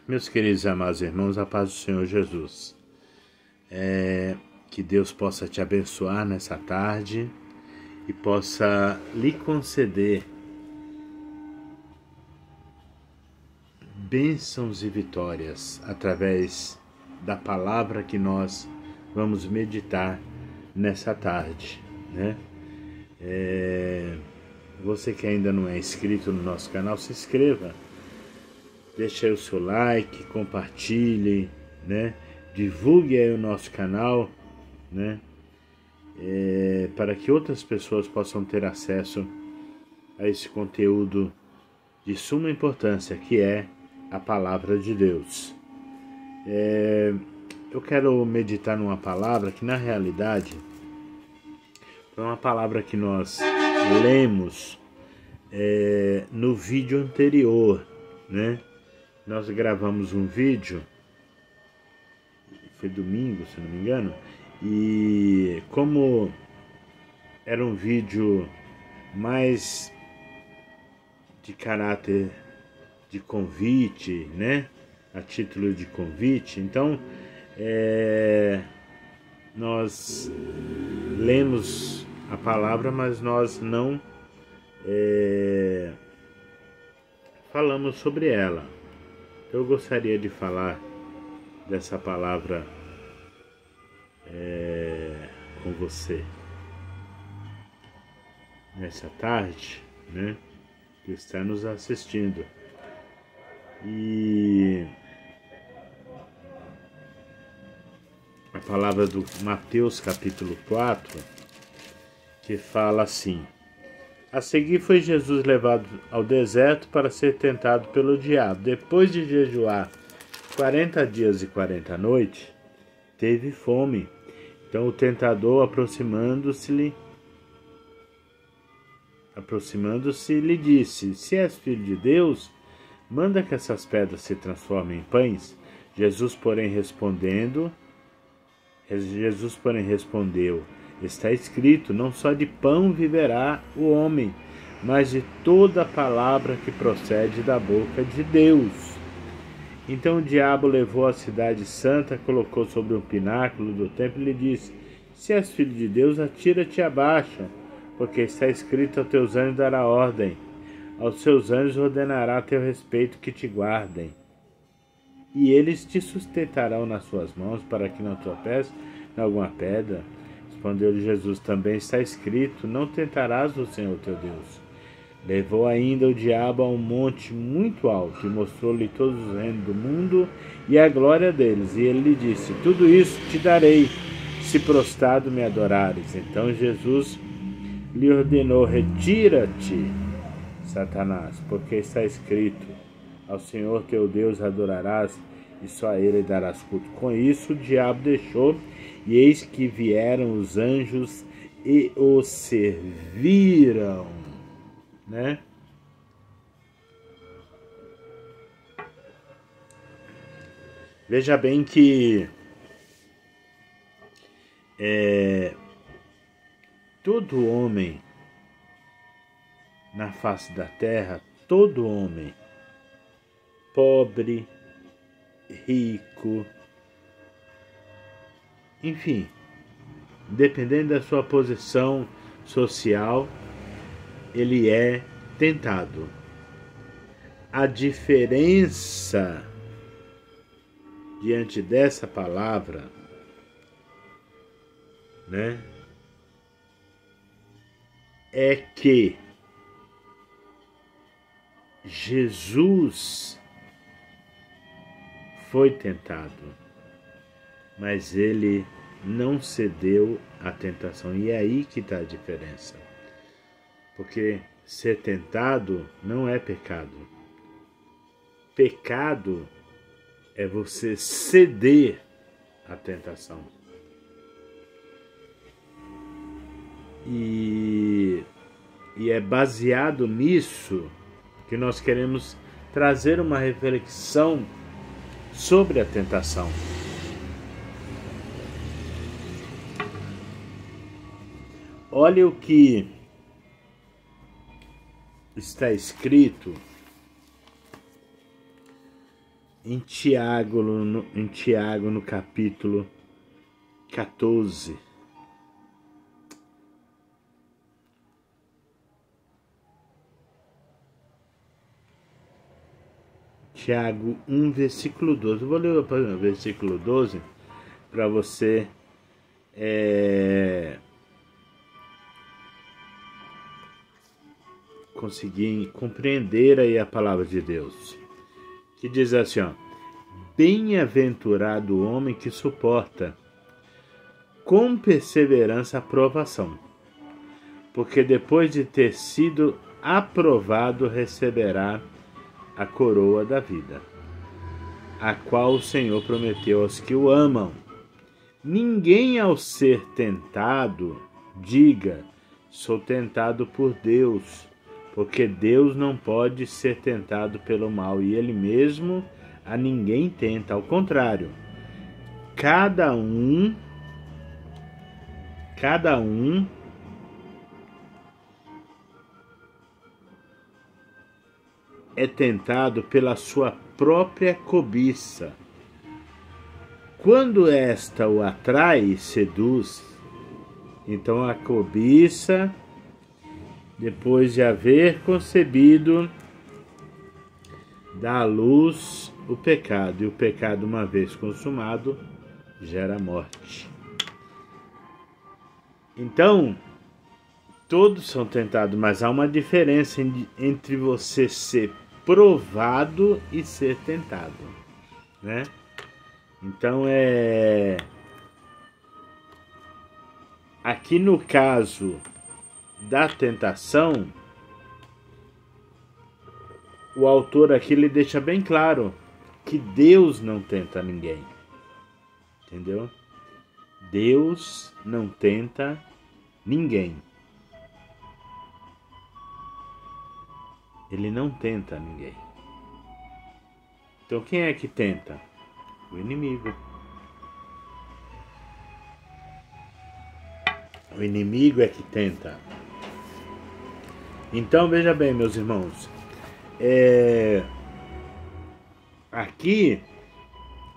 Meus queridos e amados irmãos, a paz do Senhor Jesus. Que Deus possa te abençoar nessa tarde e possa lhe conceder bênçãos e vitórias através da palavra que nós vamos meditar nessa tarde, né? Você que ainda não é inscrito no nosso canal, se inscreva, deixe aí o seu like, compartilhe, né? Divulgue aí o nosso canal, né? Para que outras pessoas possam ter acesso a esse conteúdo de suma importância, que é a palavra de Deus. Eu quero meditar numa palavra que, na realidade, foi uma palavra que nós lemos no vídeo anterior, né? Nós gravamos um vídeo, foi domingo, se não me engano, e como era um vídeo mais de caráter de convite, né? A título de convite, então nós lemos a palavra, mas nós não falamos sobre ela. Eu gostaria de falar dessa palavra com você nessa tarde, né? Que está nos assistindo. E a palavra do Mateus capítulo 4, que fala assim: a seguir foi Jesus levado ao deserto para ser tentado pelo diabo. Depois de jejuar 40 dias e 40 noites, teve fome. Então o tentador, aproximando-se, lhe disse: se és filho de Deus, manda que essas pedras se transformem em pães. Jesus, porém, respondeu: está escrito, não só de pão viverá o homem, mas de toda a palavra que procede da boca de Deus. Então o diabo levou a cidade santa, colocou sobre um pináculo do templo e lhe disse: se és filho de Deus, atira-te abaixo, porque está escrito, aos teus anjos dará ordem, aos seus anjos ordenará a teu respeito que te guardem, e eles te sustentarão nas suas mãos, para que não tropeces em alguma pedra. Respondeu-lhe Jesus: também está escrito, não tentarás o Senhor teu Deus. Levou ainda o diabo a um monte muito alto e mostrou-lhe todos os reinos do mundo e a glória deles. E ele lhe disse: tudo isso te darei, se prostrado me adorares. Então Jesus lhe ordenou: retira-te, Satanás, porque está escrito, ao Senhor teu Deus adorarás e só a ele darás culto. Com isso o diabo deixou, e eis que vieram os anjos e o serviram, né? Veja bem que todo homem na face da terra, todo homem, pobre, rico, enfim, dependendo da sua posição social, ele é tentado. A diferença diante dessa palavra, né, é que Jesus foi tentado, mas ele não cedeu à tentação. E é aí que está a diferença. Porque ser tentado não é pecado. Pecado é você ceder à tentação. E é baseado nisso que nós queremos trazer uma reflexão sobre a tentação. Olha o que está escrito em Tiago, no capítulo 14. Tiago 1, versículo 12. Eu vou ler o versículo 12 para você conseguir compreender aí a palavra de Deus. Que diz assim, ó: bem-aventurado o homem que suporta com perseverança a provação, porque depois de ter sido aprovado receberá a coroa da vida, a qual o Senhor prometeu aos que o amam. Ninguém, ao ser tentado, diga: sou tentado por Deus, porque Deus não pode ser tentado pelo mal, e Ele mesmo a ninguém tenta. Ao contrário, cada um é tentado pela sua própria cobiça. Quando esta o atrai e seduz, então a cobiça, depois de haver concebido, dá à luz o pecado, e o pecado, uma vez consumado, gera morte. Então, todos são tentados, mas há uma diferença entre você ser provado e ser tentado, né? Então aqui no caso da tentação, o autor aqui ele deixa bem claro que Deus não tenta ninguém, entendeu? Deus não tenta ninguém. Ele não tenta ninguém. Então quem é que tenta? O inimigo. O inimigo é que tenta. Então veja bem, meus irmãos. Aqui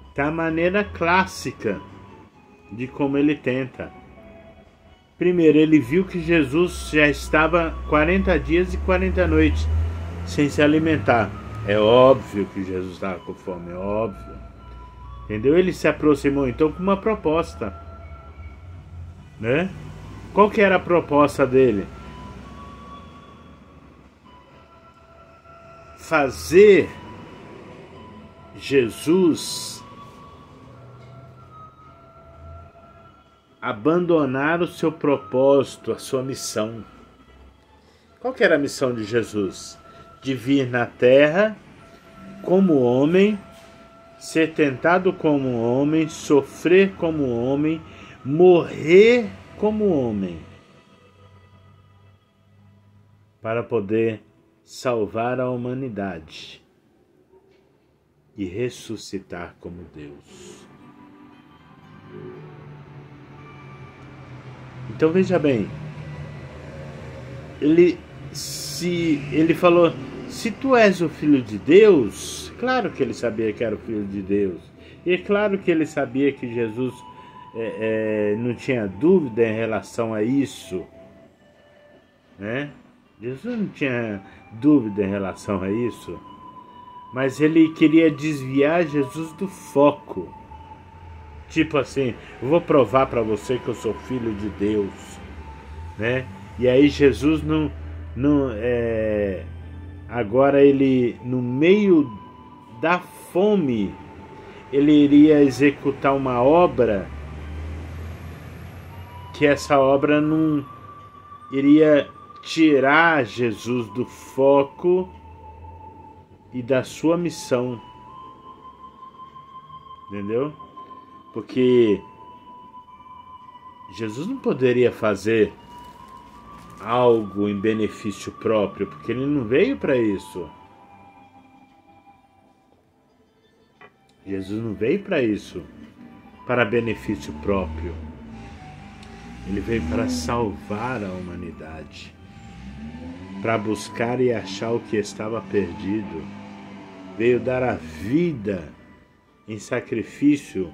está a maneira clássica de como ele tenta. Primeiro, ele viu que Jesus já estava 40 dias e 40 noites sem se alimentar. É óbvio que Jesus estava com fome, é óbvio. Entendeu? Ele se aproximou então com uma proposta, né? Qual que era a proposta dele? Fazer Jesus abandonar o seu propósito, a sua missão. Qual que era a missão de Jesus? De vir na terra como homem, ser tentado como homem, sofrer como homem, morrer como homem, para poder salvar a humanidade e ressuscitar como Deus. Então veja bem, ele falou: se tu és o Filho de Deus, claro que ele sabia que era o Filho de Deus, e é claro que ele sabia que Jesus não tinha dúvida em relação a isso, né? Jesus não tinha dúvida em relação a isso, mas ele queria desviar Jesus do foco. Tipo assim, eu vou provar para você que eu sou filho de Deus, né? E aí Jesus agora ele, no meio da fome, ele iria executar uma obra que essa obra não iria tirar Jesus do foco e da sua missão, entendeu? Porque Jesus não poderia fazer algo em benefício próprio, porque ele não veio para isso. Jesus não veio para isso, para benefício próprio. Ele veio para salvar a humanidade, para buscar e achar o que estava perdido. Veio dar a vida em sacrifício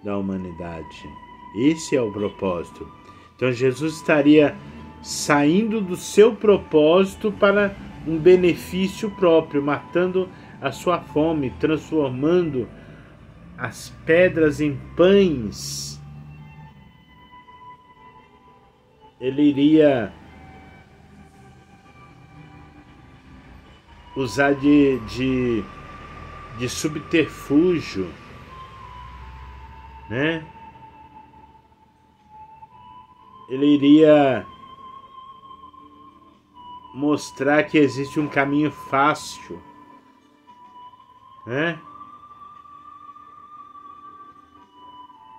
da humanidade. Esse é o propósito. Então Jesus estaria saindo do seu propósito para um benefício próprio, matando a sua fome, transformando as pedras em pães. Ele iria usar de subterfúgio, né? Ele iria mostrar que existe um caminho fácil, né?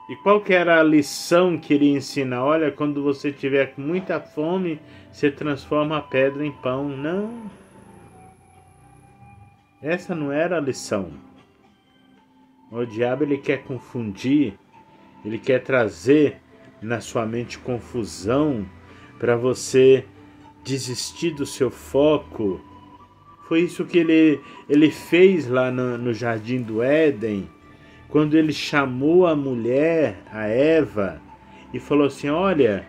E qual que era a lição que ele ensina? Olha, quando você tiver com muita fome, você transforma a pedra em pão. Não. Essa não era a lição. O diabo, ele quer confundir, ele quer trazer na sua mente confusão para você desistir do seu foco. Foi isso que ele fez lá no Jardim do Éden, quando ele chamou a mulher, a Eva, e falou assim: olha,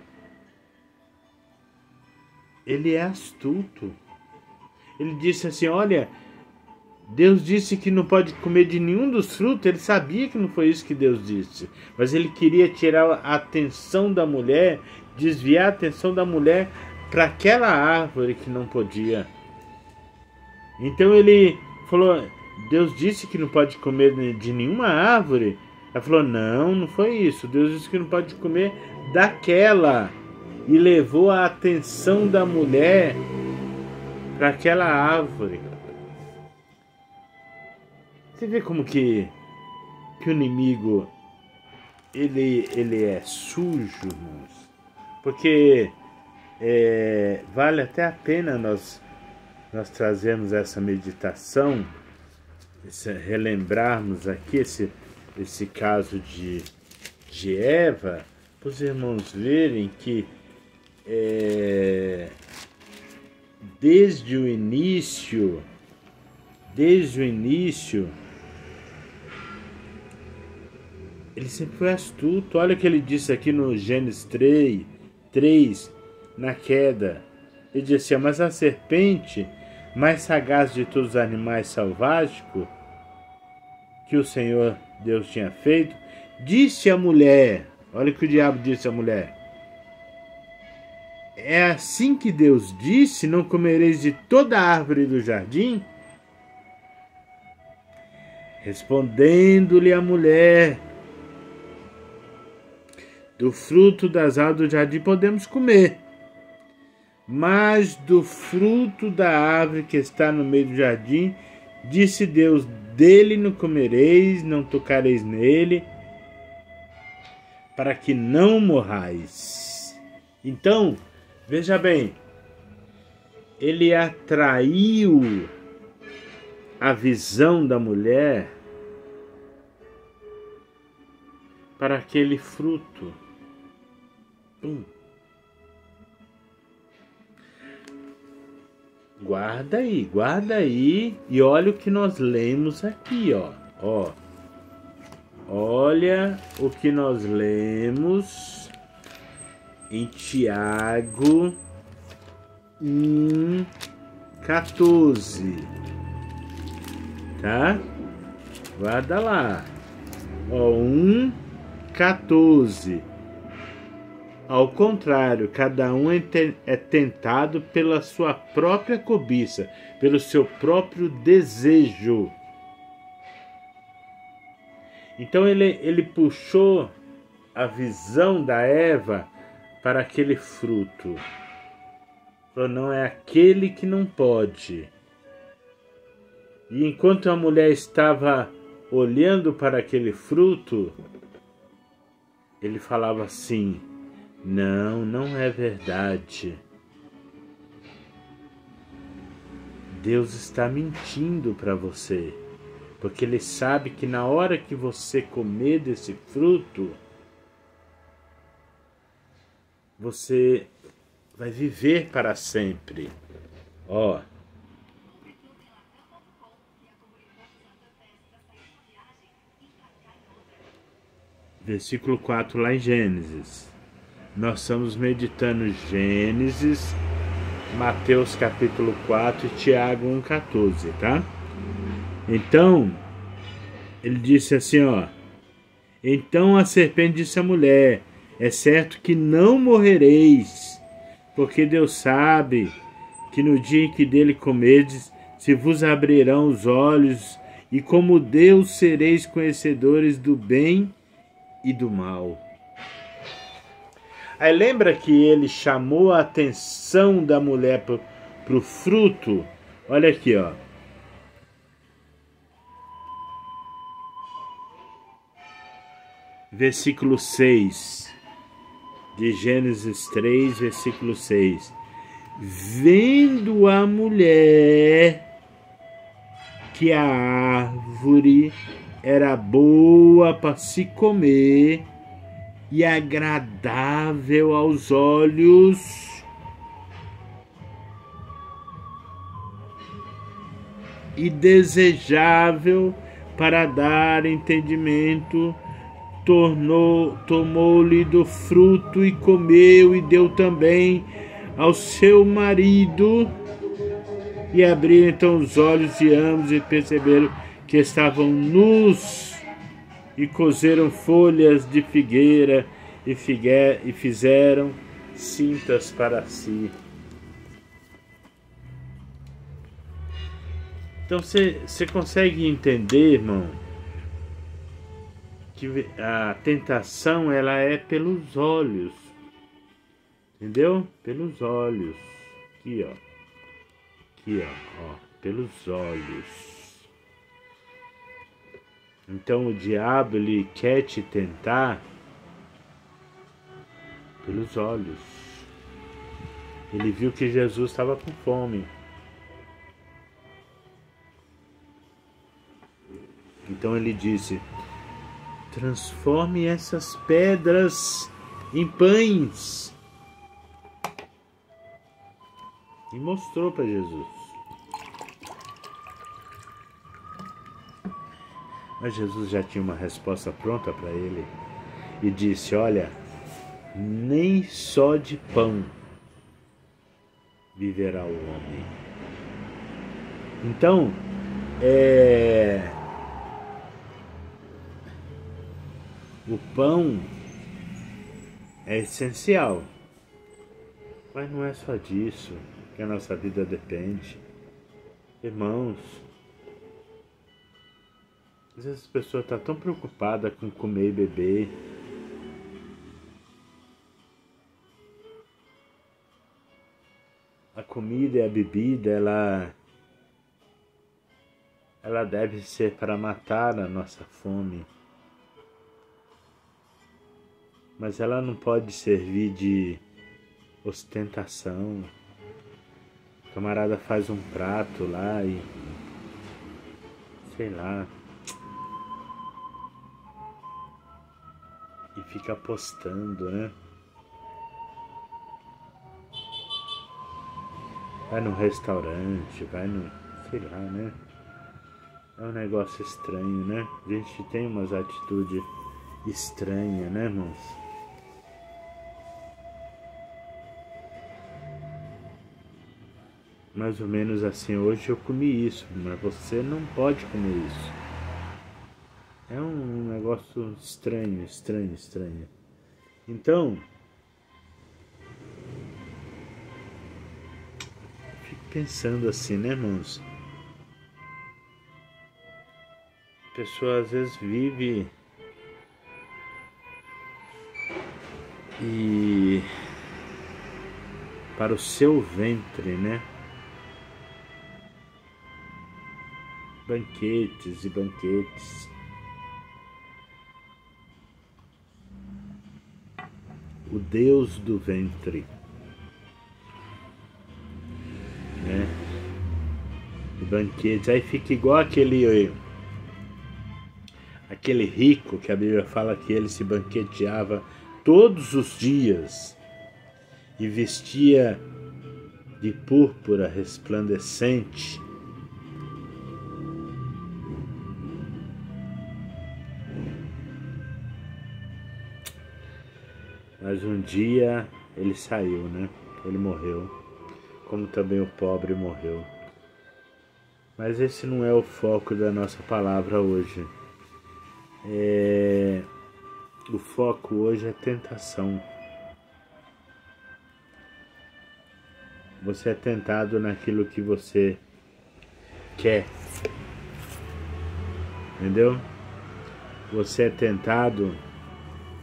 ele é astuto. Ele disse assim: olha, Deus disse que não pode comer de nenhum dos frutos. Ele sabia que não foi isso que Deus disse, mas ele queria tirar a atenção da mulher, desviar a atenção da mulher para aquela árvore que não podia. Então ele falou: Deus disse que não pode comer de nenhuma árvore. Ela falou: não, não foi isso. Deus disse que não pode comer daquela. E levou a atenção da mulher para aquela árvore. Você vê como que o inimigo ele é sujo, irmãos? Porque vale até a pena nós trazermos essa meditação, relembrarmos aqui esse caso de Eva, para os irmãos verem que desde o início, ele sempre foi astuto. Olha o que ele disse aqui no Gênesis 3, na queda. Ele disse assim: mas a serpente, mais sagaz de todos os animais selváticos que o Senhor Deus tinha feito, disse à mulher, olha o que o diabo disse à mulher: é assim que Deus disse, não comereis de toda a árvore do jardim? Respondendo-lhe a mulher: do fruto das árvores do jardim podemos comer, mas do fruto da árvore que está no meio do jardim, disse Deus, dele não comereis, não tocareis nele, para que não morrais. Então, veja bem, ele atraiu a visão da mulher para aquele fruto. Guarda aí e olha o que nós lemos aqui, ó. Olha o que nós lemos em Tiago 1:14, tá? Guarda lá, 1:14. Ao contrário, cada um é tentado pela sua própria cobiça, pelo seu próprio desejo. Então ele puxou a visão da Eva para aquele fruto. Falou: não, é aquele que não pode. E enquanto a mulher estava olhando para aquele fruto, ele falava assim: não é verdade. Deus está mentindo para você, porque Ele sabe que na hora que você comer desse fruto, você vai viver para sempre. versículo 4 lá em Gênesis. Nós estamos meditando Gênesis, Mateus capítulo 4 e Tiago 1,14, tá? Então, ele disse assim, ó. Então a serpente disse à mulher: é certo que não morrereis, porque Deus sabe que no dia em que dele comerdes, se vos abrirão os olhos, e como Deus sereis conhecedores do bem e do mal. Aí lembra que ele chamou a atenção da mulher para o fruto? Olha aqui, ó. Versículo 6 de Gênesis 3, versículo 6. Vendo a mulher que a árvore era boa para se comer e agradável aos olhos, e desejável para dar entendimento, tomou-lhe do fruto e comeu, e deu também ao seu marido. E abriram então os olhos de ambos e perceberam que estavam nus, e cozeram folhas de figueira e fizeram cintas para si. Então você consegue entender, irmão, que a tentação ela é pelos olhos, entendeu? Pelos olhos, aqui ó, pelos olhos. Então o diabo ele quer te tentar pelos olhos. Ele viu que Jesus estava com fome. Então ele disse: transforme essas pedras em pães. E mostrou para Jesus. Mas Jesus já tinha uma resposta pronta para ele e disse: olha, nem só de pão viverá o homem. Então, o pão é essencial, mas não é só disso que a nossa vida depende. Irmãos, às vezes a pessoa está tão preocupada com comer e beber. A comida e a bebida, ela deve ser para matar a nossa fome. Mas ela não pode servir de ostentação. O camarada faz um prato lá e sei lá, e fica postando, né? Vai num restaurante, vai no, sei lá, né? É um negócio estranho, né? A gente tem umas atitudes estranhas, né, irmãos? Mais ou menos assim, hoje eu comi isso, mas você não pode comer isso. É um negócio estranho. Então, fico pensando assim, né, irmãos? A pessoa às vezes vive e para o seu ventre, né? Banquetes e banquetes. O Deus do ventre, né? E banquetes. Aí fica igual aquele rico que a Bíblia fala que ele se banqueteava todos os dias e vestia de púrpura resplandecente. Mas um dia ele saiu, né? Ele morreu, como também o pobre morreu. Mas esse não é o foco da nossa palavra hoje. O foco hoje é tentação. Você é tentado naquilo que você quer. Entendeu? Você é tentado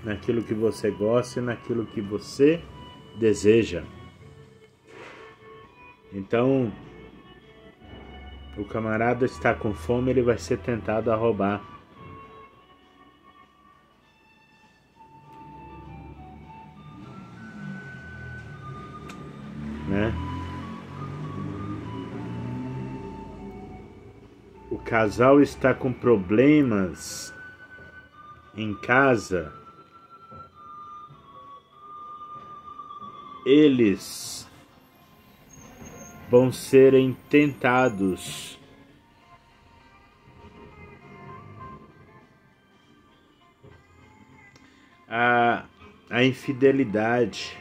naquilo que você gosta e naquilo que você deseja. Então, o camarada está com fome, ele vai ser tentado a roubar. Né? O casal está com problemas em casa. Eles vão serem tentados a infidelidade,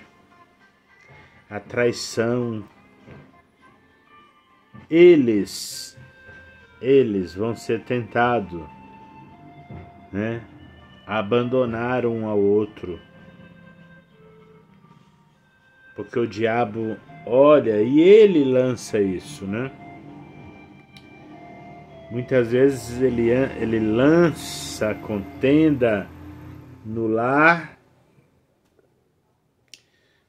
a traição. Eles vão ser tentados, né, a abandonar um ao outro. Porque o diabo olha e ele lança isso, né? Muitas vezes ele lança a contenda no lar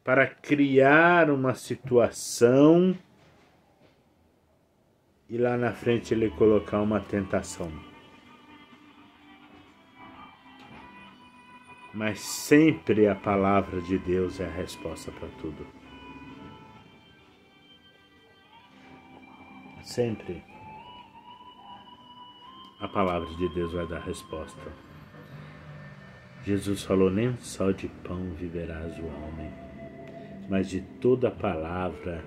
para criar uma situação e lá na frente ele colocar uma tentação. Mas sempre a palavra de Deus é a resposta para tudo. Sempre a palavra de Deus vai dar resposta. Jesus falou: nem só de pão viverás o homem, mas de toda palavra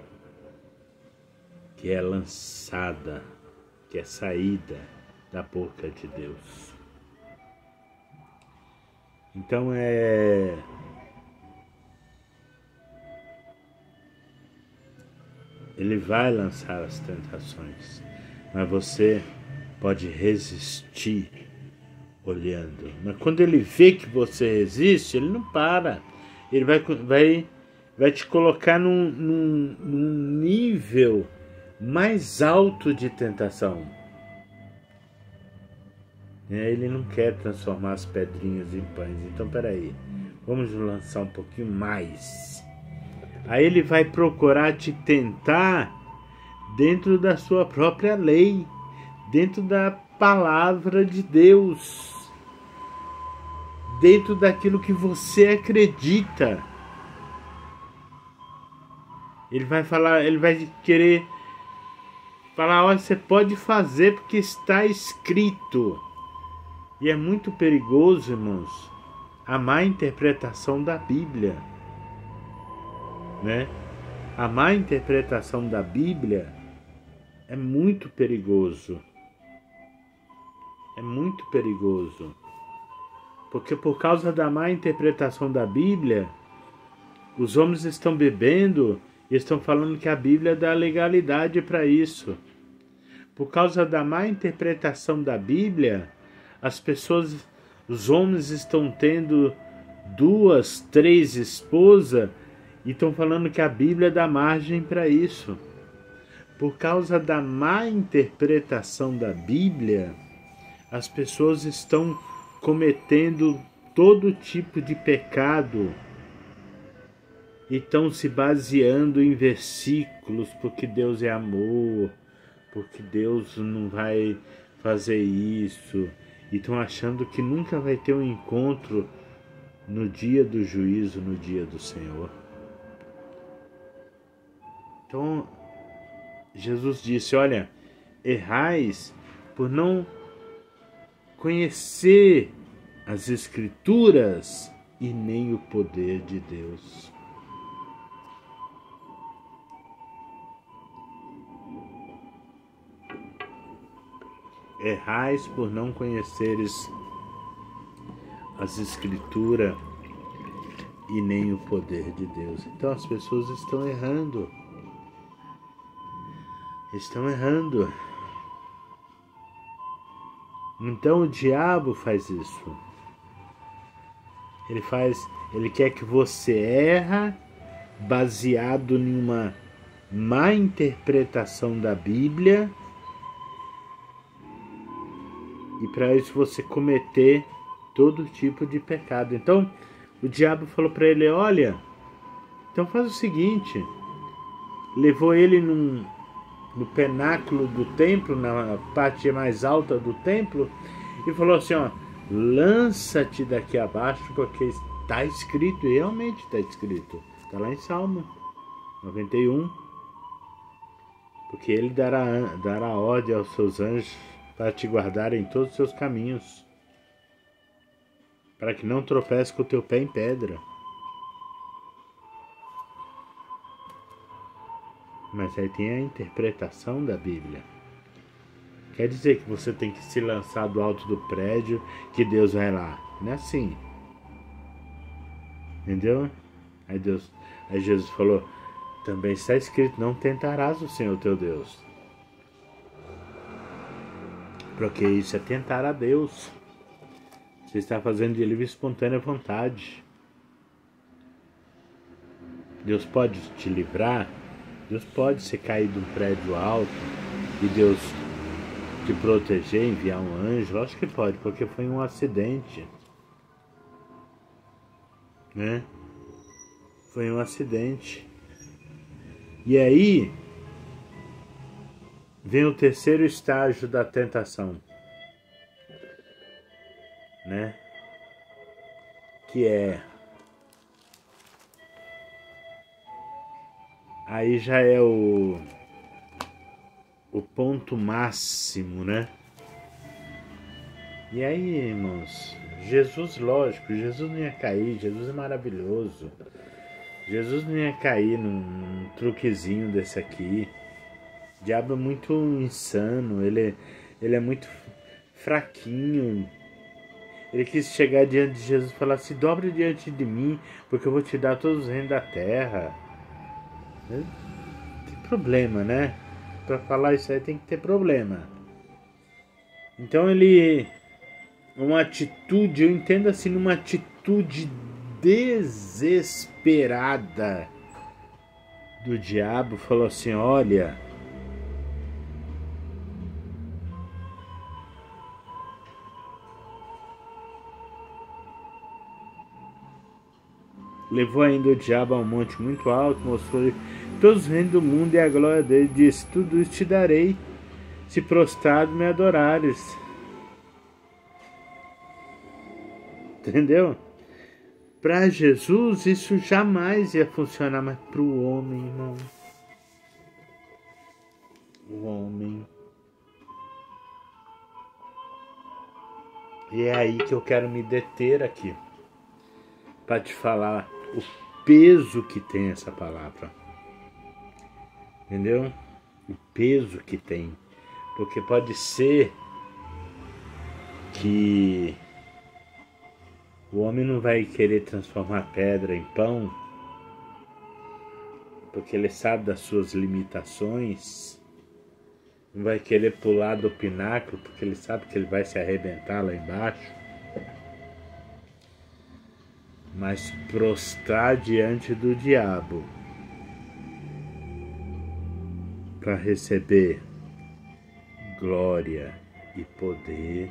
que é lançada, que é saída da boca de Deus. Então ele vai lançar as tentações, mas você pode resistir olhando. Mas quando ele vê que você resiste, ele não para. Ele vai te colocar num nível mais alto de tentação. Ele não quer transformar as pedrinhas em pães. Então, peraí, vamos lançar um pouquinho mais. Aí ele vai procurar te tentar dentro da sua própria lei, dentro da palavra de Deus, dentro daquilo que você acredita. Ele vai falar, ele vai querer falar: olha, você pode fazer porque está escrito. E é muito perigoso, irmãos, a má interpretação da Bíblia, né? A má interpretação da Bíblia é muito perigoso. É muito perigoso. Porque por causa da má interpretação da Bíblia, os homens estão bebendo e estão falando que a Bíblia dá legalidade para isso. Por causa da má interpretação da Bíblia, os homens estão tendo 2, 3 esposas e estão falando que a Bíblia dá margem para isso. Por causa da má interpretação da Bíblia, as pessoas estão cometendo todo tipo de pecado e estão se baseando em versículos, porque Deus é amor, porque Deus não vai fazer isso, e estão achando que nunca vai ter um encontro no dia do juízo, no dia do Senhor. Então, Jesus disse: olha, errais por não conhecer as Escrituras e nem o poder de Deus. Errais por não conheceres as Escrituras e nem o poder de Deus. Então as pessoas estão errando. Estão errando. Então o diabo faz isso. Ele quer que você erra baseado em uma má interpretação da Bíblia e para isso você cometer todo tipo de pecado. Então o diabo falou para ele: olha, então faz o seguinte, levou ele no penáculo do templo, na parte mais alta do templo, e falou assim: ó, lança-te daqui abaixo, porque está escrito, e realmente está escrito, está lá em Salmo 91, porque ele dará ordem aos seus anjos para te guardar em todos os seus caminhos, para que não tropece com o teu pé em pedra. Mas aí tem a interpretação da Bíblia. Quer dizer que você tem que se lançar do alto do prédio, que Deus vai lá. Não é assim. Entendeu? Aí Jesus falou: também está escrito, não tentarás o Senhor teu Deus. Porque isso é tentar a Deus. Você está fazendo de livre e espontânea vontade. Deus pode te livrar. Deus pode se cair de um prédio alto e Deus te proteger, enviar um anjo. Acho que pode, porque foi um acidente, né? Foi um acidente. E aí vem o terceiro estágio da tentação, né? Que é, aí já é o ponto máximo, né? E aí, irmãos, Jesus, lógico, Jesus não ia cair, Jesus é maravilhoso. Jesus não ia cair num truquezinho desse aqui. O diabo é muito insano, ele é muito fraquinho. Ele quis chegar diante de Jesus e falar: se dobre diante de mim, porque eu vou te dar todos os reinos da terra. Tem problema, né? Para falar isso aí tem que ter problema. Então ele, uma atitude, eu entendo assim, numa atitude desesperada do diabo, falou assim: olha, levou ainda o diabo a um monte muito alto, mostrou-lhe todos os reinos do mundo e a glória dele, disse: tudo isso te darei, se prostrado me adorares. Entendeu? Para Jesus isso jamais ia funcionar, mas para o homem, irmão, o homem. E é aí que eu quero me deter aqui, para te falar o peso que tem essa palavra. Entendeu? O peso que tem. Porque pode ser que o homem não vai querer transformar pedra em pão, porque ele sabe das suas limitações. Não vai querer pular do pináculo, porque ele sabe que ele vai se arrebentar lá embaixo. Mas prostrar diante do diabo para receber glória e poder.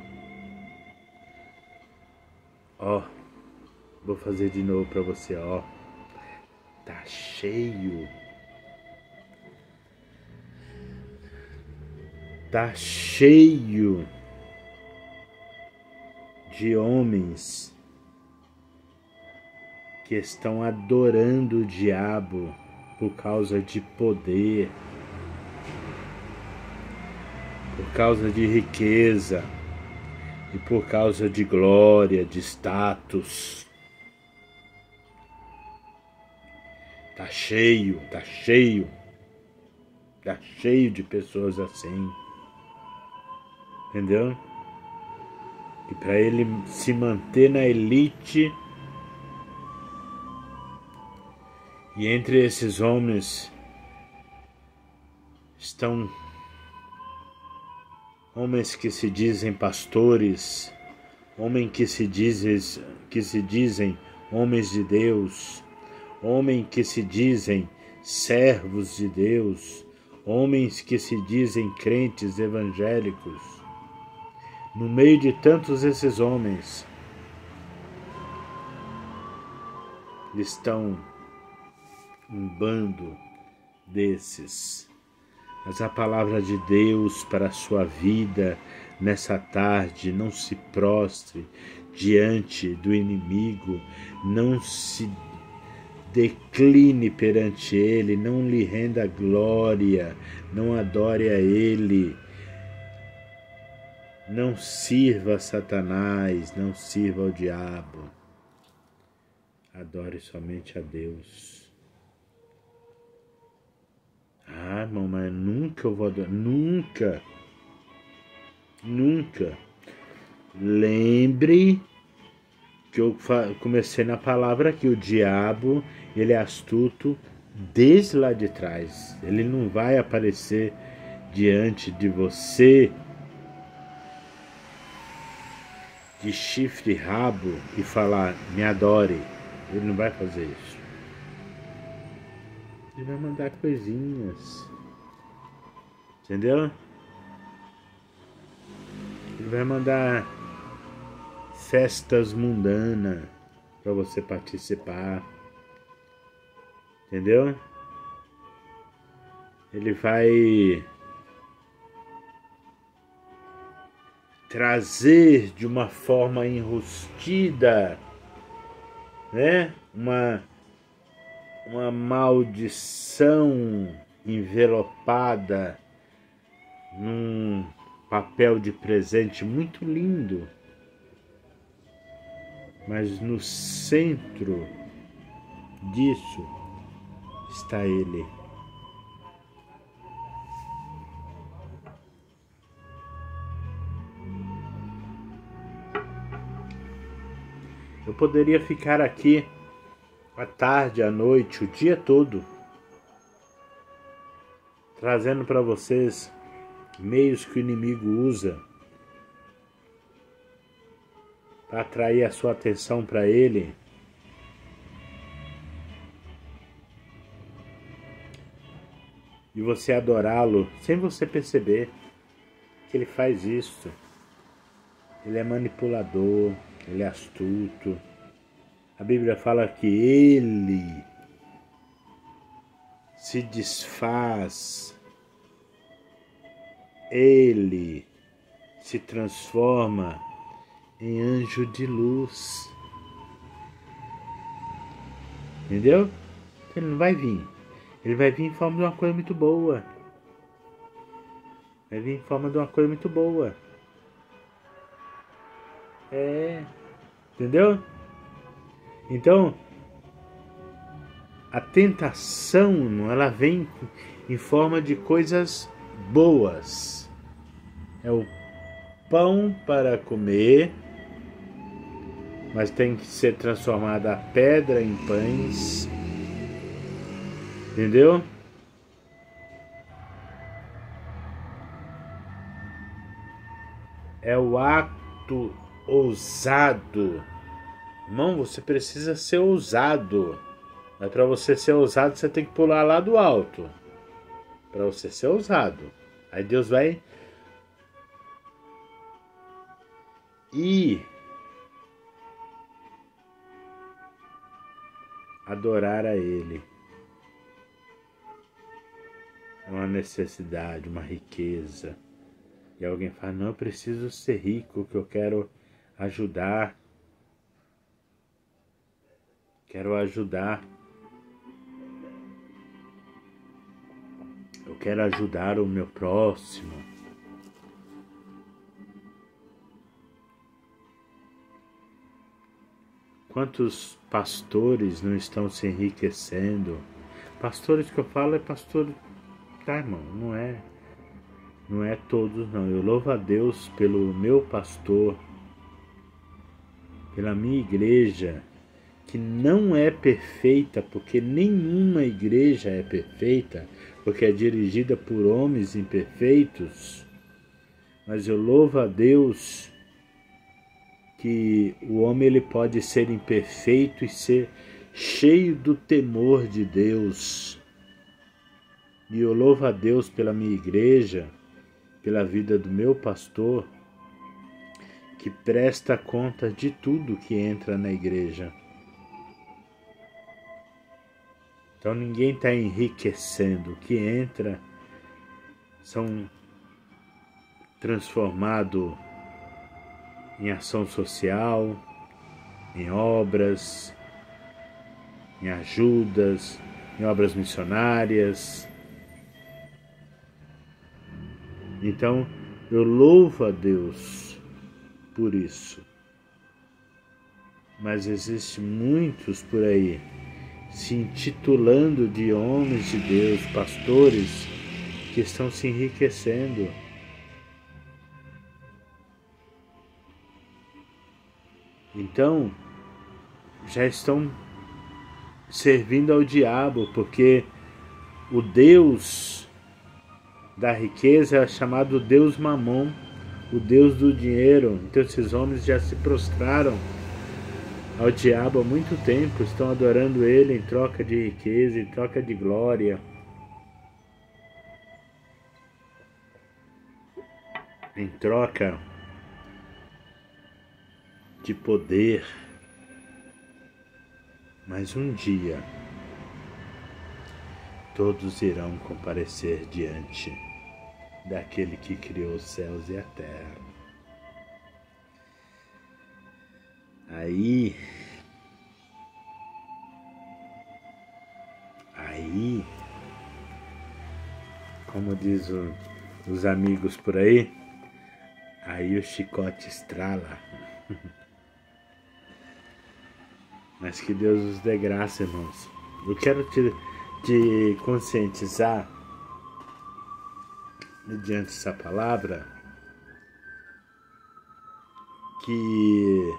Ó, vou fazer de novo para você, ó. Tá cheio. Tá cheio de homens que estão adorando o diabo por causa de poder, por causa de riqueza e por causa de glória, de status. Tá cheio, tá cheio. Tá cheio de pessoas assim. Entendeu? E para ele se manter na elite, E entre esses homens estão homens que se dizem pastores, homens que se dizem homens de Deus, homens que se dizem servos de Deus, homens que se dizem crentes evangélicos. No meio de tantos esses homens estão um bando desses. Mas a palavra de Deus para a sua vida nessa tarde: não se prostre diante do inimigo, não se decline perante ele, não lhe renda glória, não adore a ele, não sirva a Satanás, não sirva ao diabo, adore somente a Deus. Ah, irmão, mas nunca eu vou adorar, nunca. Lembre que eu comecei na palavra que o diabo, ele é astuto desde lá de trás. Ele não vai aparecer diante de você de chifre e rabo e falar, me adore. Ele não vai fazer isso. Ele vai mandar coisinhas. Entendeu? Ele vai mandar festas mundanas para você participar. Entendeu? Ele vai trazer de uma forma enrustida, né? Uma maldição envelopada num papel de presente muito lindo, mas no centro disso está ele. Eu poderia ficar aqui à tarde, à noite, o dia todo, trazendo para vocês meios que o inimigo usa para atrair a sua atenção para ele, e você adorá-lo sem você perceber que ele faz isso. Ele é manipulador, ele é astuto. A Bíblia fala que ele se desfaz, ele se transforma em anjo de luz. Entendeu? Ele não vai vir. Ele vai vir em forma de uma coisa muito boa. Vai vir em forma de uma coisa muito boa. Entendeu? Então, a tentação, ela vem em forma de coisas boas. É o pão para comer, mas tem que ser transformada a pedra em pães. Entendeu? É o ato ousado. Irmão, você precisa ser ousado. Mas para você ser ousado, você tem que pular lá do alto. Para você ser ousado. Aí Deus vai adorar a Ele. É uma necessidade, uma riqueza. E alguém fala, não, eu preciso ser rico, que eu quero ajudar. Quero ajudar. Eu quero ajudar o meu próximo. Quantos pastores não estão se enriquecendo? Pastores que eu falo é pastor, tá, irmão? Não é todos, não. Eu louvo a Deus pelo meu pastor, pela minha igreja, que não é perfeita, porque nenhuma igreja é perfeita, porque é dirigida por homens imperfeitos, mas eu louvo a Deus que o homem ele pode ser imperfeito e ser cheio do temor de Deus. E eu louvo a Deus pela minha igreja, pela vida do meu pastor, que presta conta de tudo que entra na igreja. Então ninguém está enriquecendo. O que entra são transformados em ação social, em obras, em ajudas, em obras missionárias. Então eu louvo a Deus por isso. Mas existem muitos por aí se intitulando de homens de Deus, pastores, que estão se enriquecendo. Então, já estão servindo ao diabo, porque o Deus da riqueza é chamado Deus Mamon, o Deus do dinheiro. Então esses homens já se prostraram ao diabo há muito tempo, estão adorando ele em troca de riqueza, em troca de glória, em troca de poder. Mas um dia todos irão comparecer diante daquele que criou os céus e a terra. Aí, como diz os amigos por aí, aí o chicote estrala. Mas que Deus nos dê graça, irmãos. Eu quero te conscientizar, mediante essa palavra, que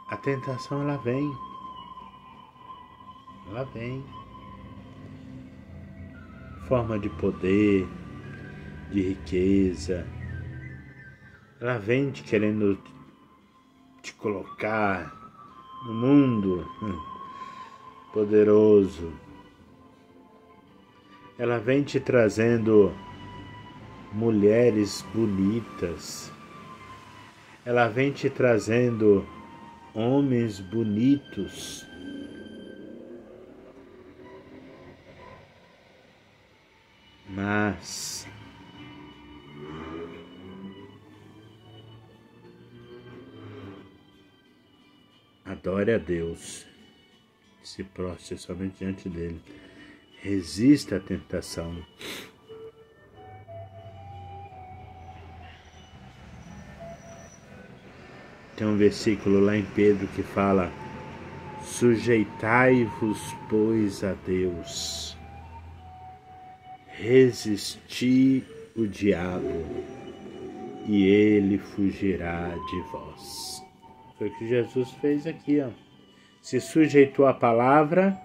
a tentação ela vem. Forma de poder, de riqueza. Ela vem te querendo te colocar no mundo poderoso. Ela vem te trazendo mulheres bonitas. Ela vem te trazendo homens bonitos. Mas adore a Deus, se prostre somente diante dele, resista à tentação. Tem um versículo lá em Pedro que fala: sujeitai-vos, pois, a Deus, resisti o diabo, e ele fugirá de vós. Foi o que Jesus fez aqui, ó. Se sujeitou à palavra.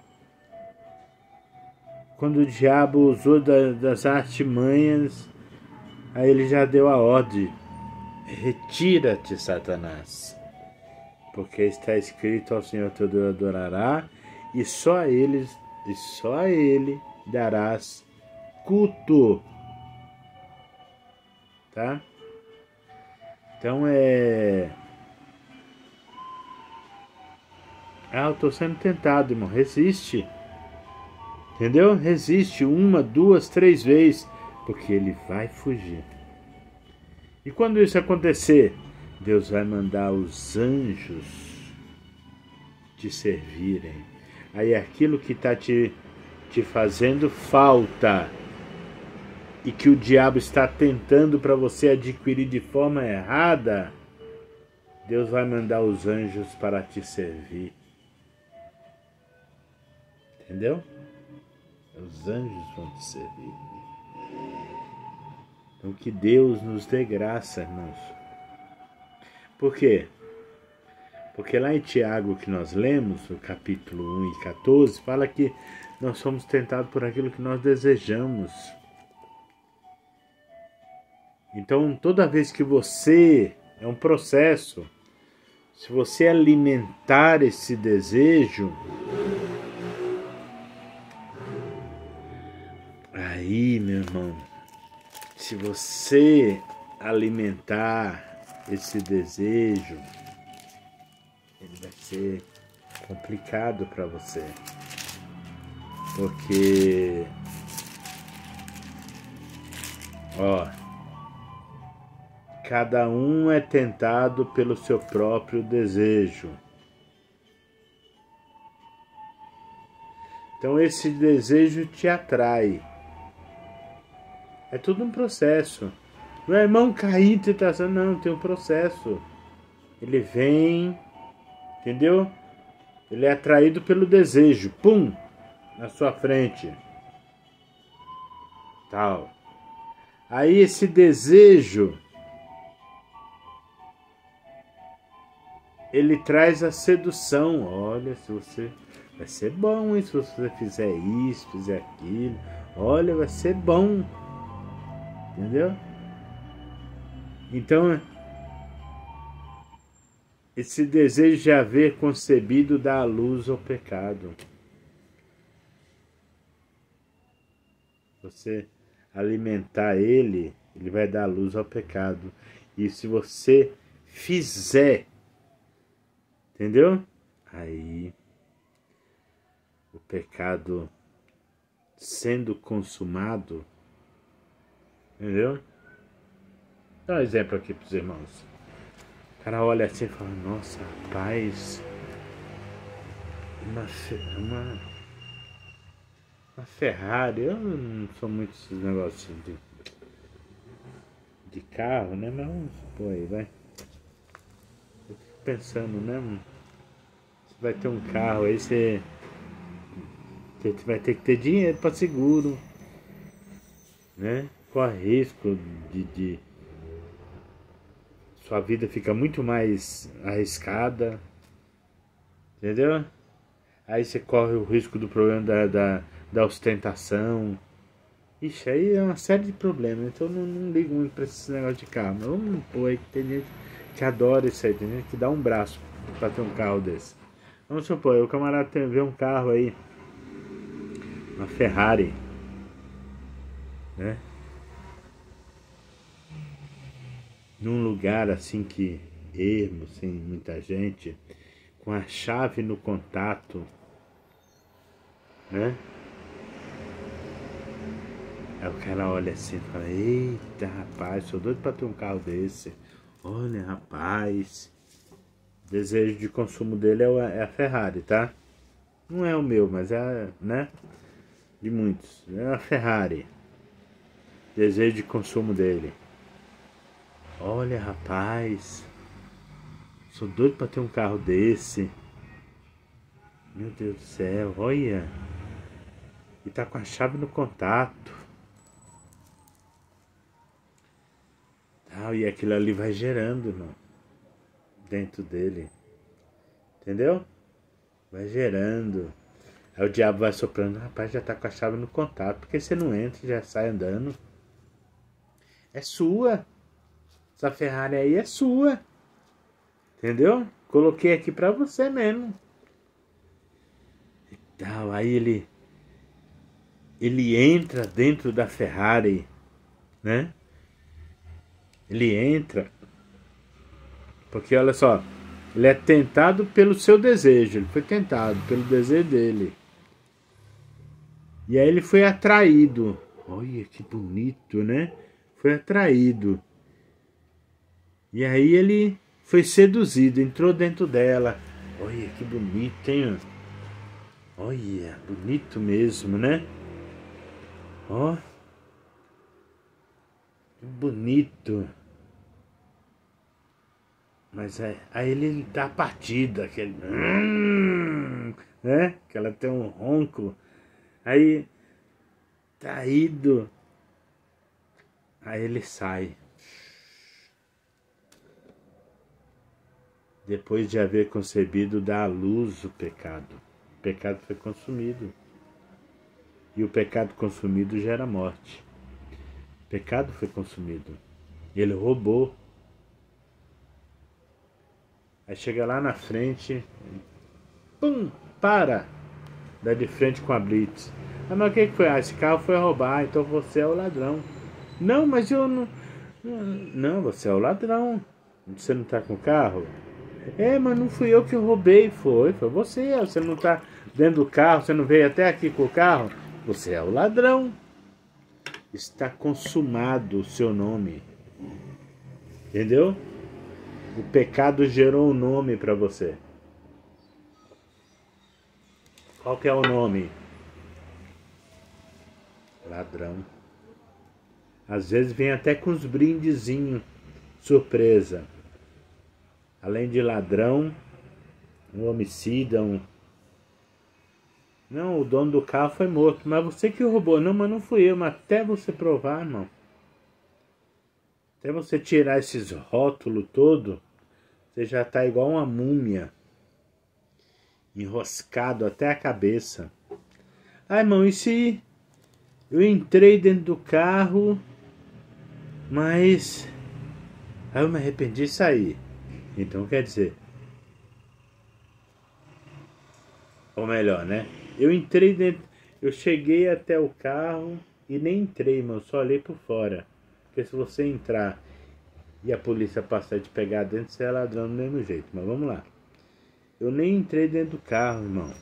Quando o diabo usou das artimanhas, aí ele já deu a ordem: retira-te, Satanás, porque está escrito: ao Senhor teu Deus adorará, e só a ele darás culto. Tá? Então eu estou sendo tentado, irmão. Resiste. Entendeu? Resiste 1, 2, 3 vezes, porque ele vai fugir. E quando isso acontecer, Deus vai mandar os anjos te servirem. Aí aquilo que está te fazendo falta e que o diabo está tentando para você adquirir de forma errada, Deus vai mandar os anjos para te servir. Entendeu? Os anjos vão te servir. Então que Deus nos dê graça, irmãos. Por quê? Porque lá em Tiago que nós lemos, o capítulo 1 e 14, fala que nós somos tentados por aquilo que nós desejamos. Então, toda vez que você, é um processo, se você alimentar esse desejo, aí, meu irmão, se você alimentar esse desejo, ele vai ser complicado para você. Porque, cada um é tentado pelo seu próprio desejo. Então esse desejo te atrai. É tudo um processo. Meu irmão cair em tentação, não, tem um processo. Ele vem, entendeu? Ele é atraído pelo desejo, pum, na sua frente. Tal. Aí esse desejo, ele traz a sedução. Olha, se você vai ser bom, hein? Se você fizer isso, fizer aquilo, olha, vai ser bom. Entendeu? Então, esse desejo de haver concebido dá a luz ao pecado. Você alimentar ele, ele vai dar luz ao pecado. E se você fizer, entendeu? Aí, o pecado sendo consumado, entendeu? Dá um exemplo aqui para os irmãos. O cara olha assim e fala, nossa, rapaz, uma Ferrari. Eu não sou muito esses negócios de carro, né? Mas vamos supor aí, vai. Eu fico pensando, né? Você vai ter um carro aí, você vai ter que ter dinheiro para seguro, né? Corre risco de sua vida fica muito mais arriscada, entendeu? Aí você corre o risco do problema da ostentação. Ixi, aí é uma série de problemas. Então eu não ligo muito pra esse negócio de carro. Mas vamos pôr aí que tem gente que adora isso aí. Tem gente que dá um braço pra ter um carro desse. Vamos supor, o camarada vê um carro aí, uma Ferrari, né? Num lugar assim que ermo, sem muita gente, com a chave no contato, né? Aí o cara olha assim e fala, eita rapaz, sou doido pra ter um carro desse. Olha rapaz, o desejo de consumo dele é a Ferrari, tá? Não é o meu, mas é, né? De muitos. É a Ferrari. Desejo de consumo dele. Olha rapaz, sou doido pra ter um carro desse. Meu Deus do céu, olha. E tá com a chave no contato. E aquilo ali vai gerando, irmão, dentro dele. Entendeu? Vai gerando. Aí o diabo vai soprando, rapaz, já tá com a chave no contato. Por que você não entra e já sai andando? É sua. Essa Ferrari aí é sua. Entendeu? Coloquei aqui pra você mesmo. E tal, aí ele entra dentro da Ferrari, né? Ele entra, porque olha só, ele é tentado pelo seu desejo, ele foi tentado pelo desejo dele. E aí ele foi atraído. Olha que bonito, né? Foi atraído. E aí ele foi seduzido, entrou dentro dela. Olha que bonito, hein? Olha, bonito mesmo, né? Ó, que bonito. Mas aí ele dá a partida, aquele, né? Que ela tem um ronco. Aí, traído. Aí ele sai. depois de haver concebido, dá à luz o pecado. O pecado foi consumido. E o pecado consumido gera morte. O pecado foi consumido. Ele roubou. Aí chega lá na frente, pum, para! Dá de frente com a blitz. Ah, mas o que foi? Ah, esse carro foi roubar, então você é o ladrão. Não, mas eu não... Não, você é o ladrão. Você não tá com o carro? É, mas não fui eu que roubei. Foi você. Você não tá dentro do carro, você não veio até aqui com o carro? Você é o ladrão. Está consumado o seu nome. Entendeu? O pecado gerou um nome para você. Qual que é o nome? Ladrão. Às vezes vem até com uns brindezinhos. Surpresa. Além de ladrão, um homicida, Não, o dono do carro foi morto. Mas você que roubou. Não, mas não fui eu. Mas até você provar, irmão. Até você tirar esses rótulos todo, você já tá igual uma múmia. Enroscado até a cabeça. Ah, irmão, e se eu entrei dentro do carro, mas aí eu me arrependi de sair. Então quer dizer, ou melhor, né? Eu entrei dentro, eu cheguei até o carro e nem entrei, irmão, só olhei por fora. Porque se você entrar e a polícia passar de pegar dentro, você é ladrão do mesmo jeito. Mas vamos lá. Eu nem entrei dentro do carro, irmão.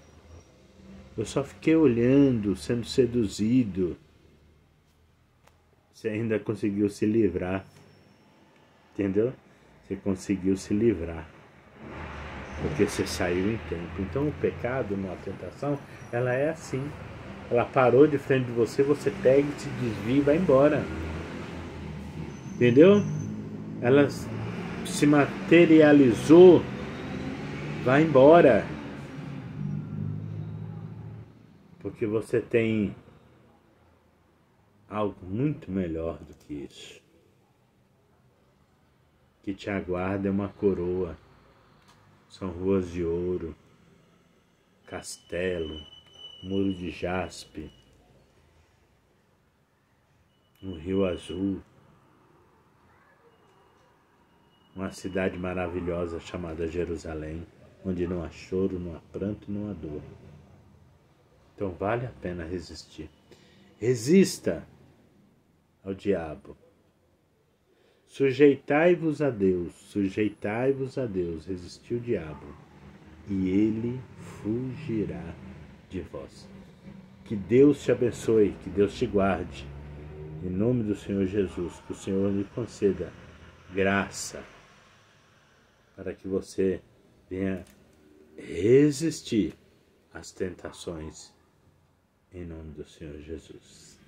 Eu só fiquei olhando, sendo seduzido. Você ainda conseguiu se livrar. Entendeu? Você conseguiu se livrar. Porque você saiu em tempo. Então o pecado, a tentação, ela é assim. Ela parou de frente de você, você pega e se desvia e vai embora. Entendeu? Ela se materializou, vai embora. Porque você tem algo muito melhor do que isso. Que te aguarda é uma coroa. São ruas de ouro, castelo, muro de jaspe, um rio azul, uma cidade maravilhosa chamada Jerusalém, onde não há choro, não há pranto, não há dor. Então vale a pena resistir. Resista ao diabo. Sujeitai-vos a Deus, resistiu o diabo, e ele fugirá de vós. Que Deus te abençoe, que Deus te guarde, em nome do Senhor Jesus, que o Senhor lhe conceda graça, para que você venha resistir às tentações, em nome do Senhor Jesus.